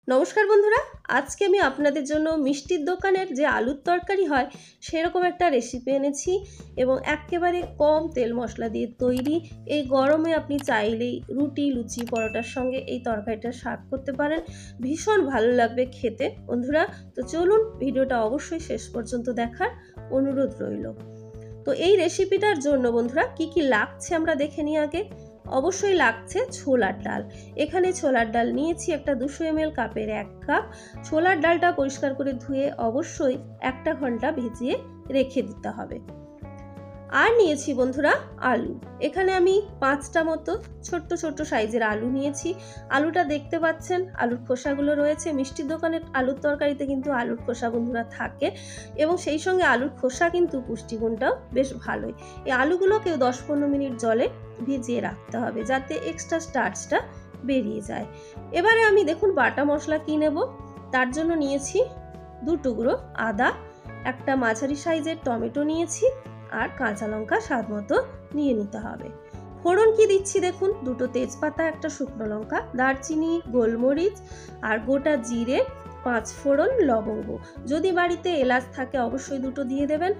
নমস্কার বন্ধুরা, আজকে আমি আপনাদের জন্য মিষ্টির দোকানের যে আলুর তরকারি হয় সেরকম একটা রেসিপি এনেছি এবং একেবারে কম তেল মশলা দিয়ে তৈরি। এই গরমে আপনি চাইলেই রুটি, লুচি, পরোটার সঙ্গে এই তরকারিটা সার্ভ করতে পারেন। ভীষণ ভালো লাগবে খেতে বন্ধুরা। তো চলুন ভিডিওটা অবশ্যই শেষ পর্যন্ত দেখার অনুরোধ রইল। তো এই রেসিপিটার জন্য বন্ধুরা কি কি লাগছে আমরা দেখে নিই আগে। অবশ্যই লাগছে ছোলার ডাল। এখানে ছোলার ডাল নিয়েছি একটা 200 ml কাপের 1 কাপ। ছোলার ডালটা পরিষ্কার করে ধুয়ে অবশ্যই 1 ঘন্টা ভিজিয়ে রেখে দিতে হবে। আর নিয়েছি বন্ধুরা আলু। এখানে আমি 5টা মতো ছোট্ট ছোট্ট সাইজের আলু নিয়েছি। আলুটা দেখতে পাচ্ছেন, আলুর খোসাগুলো রয়েছে। মিষ্টির দোকানের আলুর তরকারিতে কিন্তু আলুর খোসা বন্ধুরা থাকে এবং সেই সঙ্গে আলুর খোসা কিন্তু পুষ্টিগুণটাও বেশ ভালোই। এই আলুগুলোকেও 10-15 মিনিট জলে ভিজিয়ে রাখতে হবে যাতে এক্সট্রা স্টার্চটা বেরিয়ে যায়। এবারে আমি দেখুন বাটা মশলা কি নেব। তার জন্য নিয়েছি 2 টুকরো আদা, একটা মাঝারি সাইজের টমেটো নিয়েছি আর কাঁচা লঙ্কা স্বাদ মতো নিয়ে নিতে হবে। ফোড়ন কি দিচ্ছি দেখুন, 2টো তেজপাতা, একটা শুকনো লঙ্কা, দারচিনি, গোলমরিচ আর গোটা জিরে, 5 ফোড়ন, লবঙ্গ। যদি বাড়িতে এলাচ থাকে অবশ্যই 2টো দিয়ে দেবেন।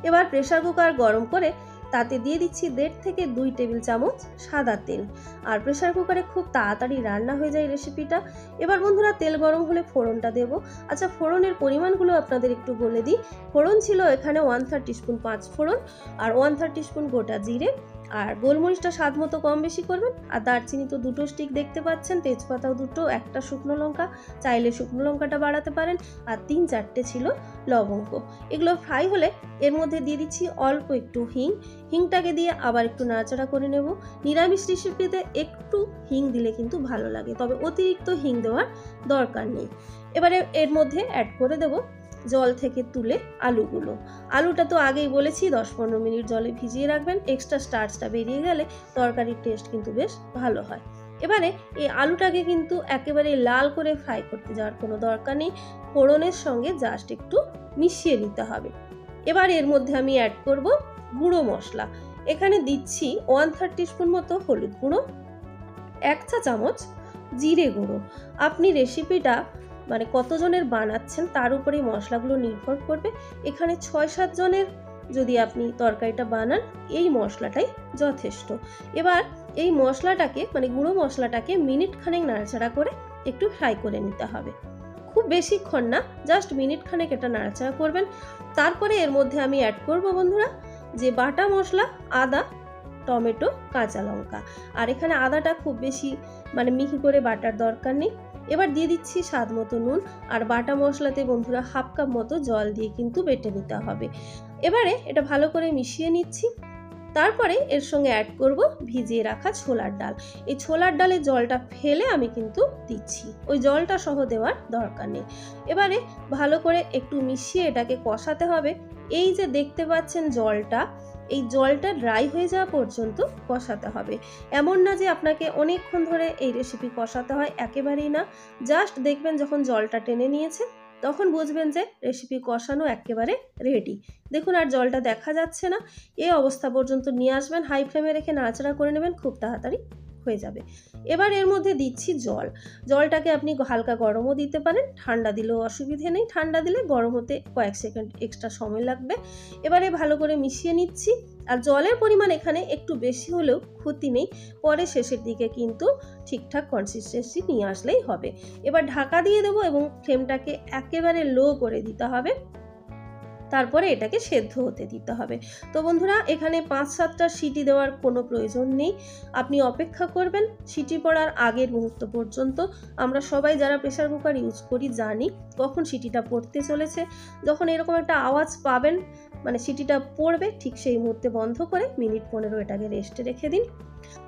এবার প্রেসার কুকার গরম করে তাতে দিয়ে দিচ্ছি 1.5 থেকে 2 টেবিল চামচ সাদা তেল। আর প্রেসার কুকারে খুব তাড়াতাড়ি রান্না হয়ে যায় রেসিপিটা। এবার বন্ধুরা তেল গরম হলে ফোড়নটা দেব। আচ্ছা, ফোড়নের পরিমাণগুলো আপনাদের একটু বলে দিই। ফোড়ন ছিল এখানে 1/3 টিস্পুন 5 ফোড়ন আর 1/3 টিস্পুন গোটা জিরে, আর গোলমরিচটা স্বাদ মতো কম বেশি করবেন। আর দারচিনি তো 2টো স্টিক দেখতে পাচ্ছেন, তেজপাতাও 2টো, একটা শুকনো লঙ্কা, চাইলে শুকনো লঙ্কাটা বাড়াতে পারেন, আর 3-4টে ছিল লবঙ্গ। এগুলো ফ্রাই হলে এর মধ্যে দিয়ে দিচ্ছি অল্প একটু হিং। হিংটাকে দিয়ে আবার একটু নাড়াচাড়া করে নেব। নিরামিষ রেসিপিতে একটু হিং দিলে কিন্তু ভালো লাগে, তবে অতিরিক্ত হিং দেওয়ার দরকার নেই। এবারে এর মধ্যে অ্যাড করে দেব জল থেকে তুলে আলুগুলো। আলুটা তো আগেই বলেছি 10-15 মিনিট জলে ভিজিয়ে রাখবেন। এক্সট্রা স্টার্চটা বেরিয়ে গেলে তরকারির টেস্ট কিন্তু বেশ ভালো হয়। এবারে এই আলুটাকে কিন্তু একেবারে লাল করে ফ্রাই করতে যাওয়ার কোনো দরকার নেই। ফোড়নের সঙ্গে জাস্ট একটু মিশিয়ে নিতে হবে। এবার এর মধ্যে আমি অ্যাড করব গুঁড়ো মশলা। এখানে দিচ্ছি 1/3 টিস্পুন মতো হলুদ গুঁড়ো, 1 চা চামচ জিরে গুঁড়ো। আপনি রেসিপিটা কতজনের বানাচ্ছেন তার উপরেই মশলাগুলো নির্ভর করবে। এখানে 6-7 জনের যদি আপনি তরকারিটা বানান এই মশলাটাই যথেষ্ট। এবার এই মশলাটাকে গুঁড়ো মশলাটাকে মিনিট খানেক নাড়াচাড়া করে একটু ফ্রাই করে নিতে হবে। খুব বেশিক্ষণ না, জাস্ট মিনিট খানেক এটা নাড়াচাড়া করবেন। তারপরে এর মধ্যে আমি অ্যাড করব বন্ধুরা যে বাটা মশলা, আদা, টমেটো, কাঁচা লঙ্কা। আর এখানে আদাটা খুব বেশি মিহি করে বাটার দরকার নেই। এবার দিয়ে দিচ্ছি স্বাদ মতো নুন, আর বাটা মশলাতে বন্ধুরা 1/2 কাপ মতো জল দিয়ে কিন্তু বেটে নিতে হবে। এবারে এটা ভালো করে মিশিয়ে নিচ্ছি। তারপরে এর সঙ্গে অ্যাড করব ভিজিয়ে রাখা ছোলার ডাল। এই ছোলার ডালের জলটা ফেলে আমি কিন্তু দিচ্ছি, ওই জলটা সহ দেওয়ার দরকার নেই। এবারে ভালো করে একটু মিশিয়ে এটাকে কষাতে হবে। এই যে দেখতে পাচ্ছেন জলটা, এই জলটা ড্রাই হয়ে যাওয়া পর্যন্ত কষাতে হবে। এমন না যে আপনাকে অনেকক্ষণ ধরে এই রেসিপি কষাতে হয়, একেবারেই না। জাস্ট দেখবেন যখন জলটা টেনে নিয়েছে তখন বুঝবেন যে রেসিপি কষানো একেবারে রেডি। দেখুন আর জলটা দেখা যাচ্ছে না। এই অবস্থা পর্যন্ত নিয়ে আসবেন, হাই ফ্লেমে রেখে নাড়াচাড়া করে নেবেন, খুব তাড়াতাড়ি হয়ে যাবে। এবার এর মধ্যে দিচ্ছি জল। জলটাকে আপনি হালকা গরমও দিতে পারেন, ঠান্ডা দিলেও অসুবিধে নেই। ঠান্ডা দিলে গরম হতে কয়েক সেকেন্ড এক্সট্রা সময় লাগবে। এবারে ভালো করে মিশিয়ে নিচ্ছি। আর জলের পরিমাণ এখানে একটু বেশি হলেও ক্ষতি নেই, পরে শেষের দিকে কিন্তু ঠিকঠাক কনসিস্টেন্সি নিয়ে আসলেই হবে। এবার ঢাকা দিয়ে দেবো এবং ফ্লেমটাকে একেবারে লো করে দিতে হবে। তারপরে এটাকে সেদ্ধ হতে দিতে হবে। তো বন্ধুরা এখানে 5-7টা সিটি দেওয়ার কোনো প্রয়োজন নেই, আপনি অপেক্ষা করবেন সিটি পড়ার আগের মুহূর্ত পর্যন্ত। আমরা সবাই যারা প্রেসার কুকার ইউজ করি জানি কখন সিটিটা পড়তে চলেছে। যখন এরকম একটা আওয়াজ পাবেন সিটিটা পড়বে, ঠিক সেই মুহূর্তে বন্ধ করে মিনিট 15 এটাকে রেস্টে রেখে দিন।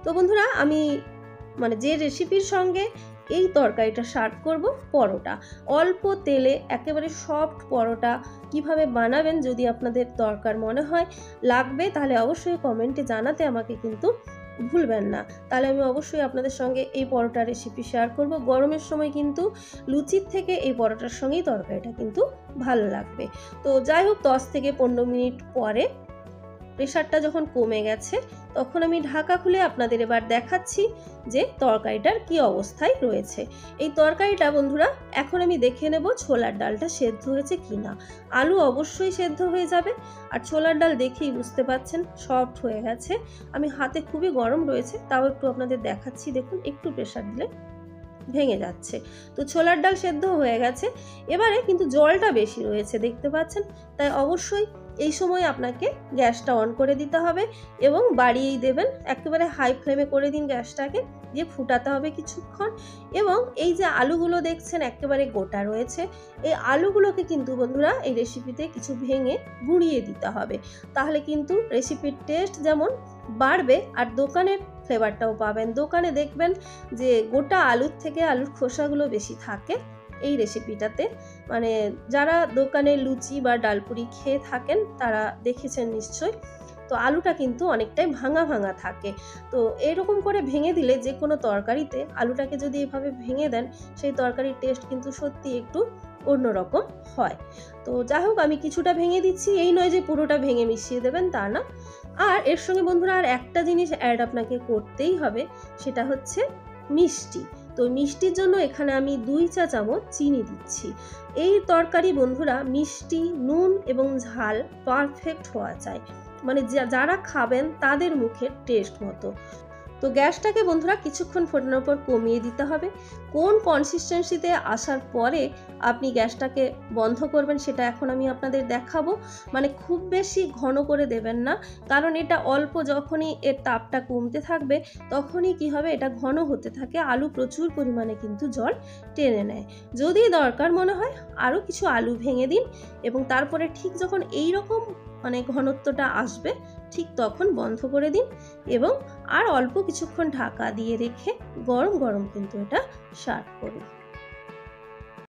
তো বন্ধুরা আমি যে রেসিপির সঙ্গে এই তরকারিটা সার্ভ করব পরোটা, অল্প তেলে একেবারে সফট পরোটা কিভাবে বানাবেন যদি আপনাদের দরকার মনে হয় লাগবে তাহলে অবশ্যই কমেন্টে জানাতে আমাকে কিন্তু ভুলবেন না। তাহলে আমি অবশ্যই আপনাদের সঙ্গে এই পরোটা রেসিপি শেয়ার করব। গরমের সময় কিন্তু লুচির থেকে এই পরোটার সঙ্গেই তরকারিটা কিন্তু ভালো লাগবে। তো যাই হোক 10 থেকে 15 মিনিট পরে প্রেশারটা যখন কমে গেছে তখন আমি ঢাকা খুলে আপনাদের এবার দেখাচ্ছি যে তরকারিটার কি অবস্থায় রয়েছে। এই তরকারিটা বন্ধুরা এখন আমি দেখে নেব ছোলার ডালটা সেদ্ধ হয়েছে কিনা। আলু অবশ্যই সেদ্ধ হয়ে যাবে, আর ছোলার ডাল দেখেই বুঝতে পাচ্ছেন সফট হয়ে গেছে। আমি হাতে খুবই গরম রয়েছে, তাও একটু আপনাদের দেখাচ্ছি, দেখুন একটু প্রেসার দিলে ভেঙে যাচ্ছে। তো ছোলার ডাল সেদ্ধ হয়ে গেছে, এবারে কিন্তু জলটা বেশি রয়েছে দেখতে পাচ্ছেন, তাই অবশ্যই এই সময় আপনাকে গ্যাসটা অন করে দিতে হবে এবং বাড়িয়েই দেবেন, একেবারে হাই ফ্লেমে করে দিন গ্যাসটাকে, দিয়ে ফুটাতে হবে কিছুক্ষণ। এবং এই যে আলুগুলো দেখছেন একেবারে গোটা রয়েছে, এই আলুগুলোকে কিন্তু বন্ধুরা এই রেসিপিতে কিছু ভেঙে গুঁড়িয়ে দিতে হবে, তাহলে কিন্তু রেসিপির টেস্ট যেমন বাড়বে আর দোকানের ফ্লেভারটাও পাবেন। দোকানে দেখবেন যে গোটা আলুর থেকে আলুর খোসাগুলো বেশি থাকে এই রেসিপিটাতে, মানে যারা দোকানে লুচি বা ডালপুরি খেয়ে থাকেন তারা দেখেছেন নিশ্চয়ই। তো আলুটা কিন্তু অনেকটাই ভাঙা ভাঙা থাকে, তো এরকম করে ভেঙে দিলে যে কোনো তরকারিতে আলুটাকে যদি এভাবে ভেঙে দেন সেই তরকারির টেস্ট কিন্তু সত্যি একটু অন্যরকম হয়। তো যাই হোক আমি কিছুটা ভেঙে দিচ্ছি, এই নয় যে পুরোটা ভেঙে মিশিয়ে দেবেন তা না। আর এর সঙ্গে বন্ধুরা আর একটা জিনিস অ্যাড আপনাকে করতেই হবে, সেটা হচ্ছে মিষ্টি। তো মিষ্টির জন্য এখানে আমি 2 চা চামচ চিনি দিচ্ছি। এই তরকারি বন্ধুরা মিষ্টি, নুন এবং ঝাল পারফেক্ট হওয়া চাই, মানে যারা খাবেন তাদের মুখের টেস্ট মতো। তো গ্যাসটাকে বন্ধুরা কিছুক্ষণ ফোটানোর পর কমিয়ে দিতে হবে। কোন কনসিস্টেন্সিতে আসার পরে আপনি গ্যাসটাকে বন্ধ করবেন সেটা এখন আমি আপনাদের দেখাবো। মানে খুব বেশি ঘন করে দেবেন না, কারণ এটা অল্প যখনই এর তাপটা কমতে থাকবে তখনই কি হবে, এটা ঘন হতে থাকে, আলু প্রচুর পরিমাণে কিন্তু জল টেনে নেয়। যদি দরকার মনে হয় আরও কিছু আলু ভেঙে দিন এবং তারপরে ঠিক যখন এই রকম মানে ঘনত্বটা আসবে ঠিক তখন বন্ধ করে দিন এবং আর অল্প কিছুক্ষণ ঢাকা দিয়ে রেখে গরম গরম কিন্তু এটা সার্ভ করুন।